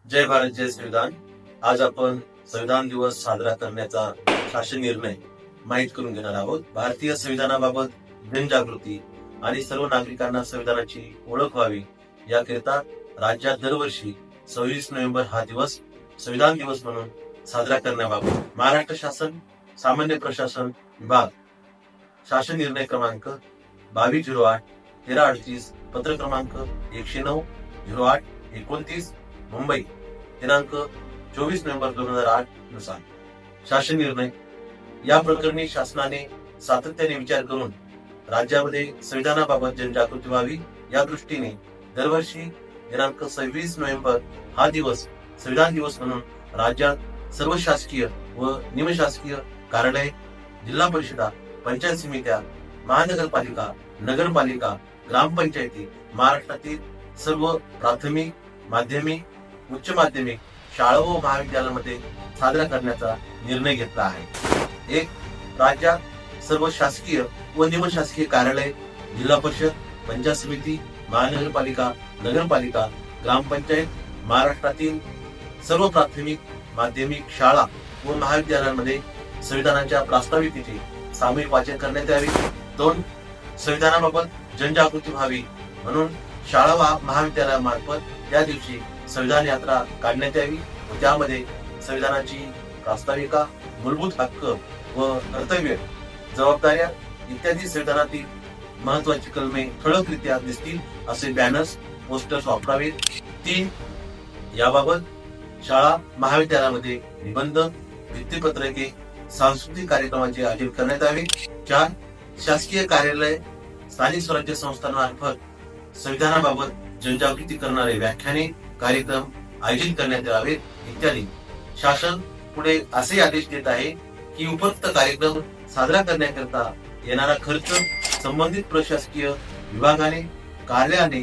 जय भारत जय संविधान। आज आपण संविधान दिवस साजरा करण्याचा शासन निर्णय माहीत करून घेणार आहोत। भारतीय संविधानाबाबत जनजागृती आणि सर्व नागरिकांना संविधानाची ओळख व्हावी याकरिता राज्यात दरवर्षी 26 नोव्हेंबर हा दिवस संविधान दिवस म्हणून साजरा करण्याबाबत महाराष्ट्र शासन सामान्य प्रशासन विभाग शासन निर्णय क्रमांक 2208 1338 पत्र क्रमांक 109 08 29 मुंबई दिनांक 24 नोव्हेंबर 2008 नुसार शासन निर्णय या प्रकरणी शासनाने सातत्याने विचार करून राज्यामध्ये संविधानाबाबत जनजागृती व्हावी या दृष्टीने दरवर्षी दिनांक 26 नोव्हेंबर हा दिवस संविधान दिवस म्हणून राज्यात सर्व शासकीय व निमशासकीय कार्यालय, जिल्हा परिषदा, पंचायत समित्या, महानगरपालिका, नगरपालिका, ग्रामपंचायती, महाराष्ट्रातील सर्व प्राथमिक, माध्यमिक, उच्च माध्यमिक शाळा व महाविद्यालयामध्ये साजरा करण्याचा निर्णय घेतला आहे। एक, राज्यात सर्व शासकीय व निमशासकीय कार्यालय, जिल्हा परिषद, पंचायत समिती, महानगरपालिका, नगरपालिका, ग्रामपंचायत, महाराष्ट्रातील सर्व प्राथमिक, माध्यमिक शाळा व महाविद्यालयांमध्ये संविधानाच्या प्रास्ताविकेचे सामूहिक वाचन करण्यात यावे। 2, संविधानाबाबत जनजागृती व्हावी म्हणून शाळा व महाविद्यालयामार्फत या दिवशी संविधान यात्रा काढण्यात यावी व त्यामध्ये संविधानाची प्रास्ताविका, मूलभूत हक्क व कर्तव्य, जबाबदाऱ्या इत्यादी संविधानातील महत्वाची कलमे ठळकरित्या दिसतील असे बॅनर्स, पोस्टर्स वापरावेत। 3, याबाबत शाळा महाविद्यालयामध्ये निबंध, भित्तिपत्रके, सांस्कृतिक कार्यक्रमाचे आयोजन करण्यात यावे। 4, शासकीय कार्यालय, स्थानिक स्वराज्य संस्थांमार्फत संविधानाबाबत जनजागृती करणारे व्याख्याने, कार्यक्रम आयोजित करण्यात यावेत इत्यादी। शासन पुढे असे आदेश देत आहे की उपरोक्त कार्यक्रम साजरा करण्याकरता येणारा खर्च संबंधित प्रशासकीय विभागाने, कार्यालयाने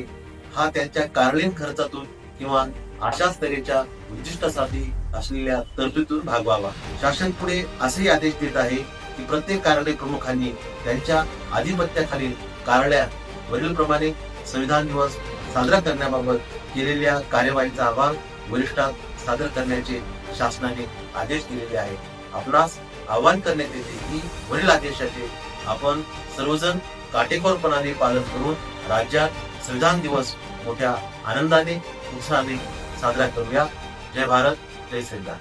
हा त्यांच्या कार्यालयीन खर्चातून किंवा अशाच तऱ्हेच्या उद्दिष्टासाठी असलेल्या तरतुदीतून भागवावा। शासन पुढे असे आदेश देत आहे की प्रत्येक कार्यालय प्रमुखांनी त्यांच्या आधिपत्याखालील कार्यालयात वरीलप्रमाणे संविधान दिवस साजरा करण्याबाबत केलेल्या कार्यवाहीचा अहवाल वरिष्ठांत सादर करण्याचे शासनाने आदेश दिलेले आहे। आपणास आवाहन करण्यात येते की वरील आदेशाचे आपण सर्वजण काटेकोरपणाने पालन करून राज्यात संविधान दिवस मोठ्या आनंदाने, उत्साहाने साजरा करूया। जय भारत जय संविधान।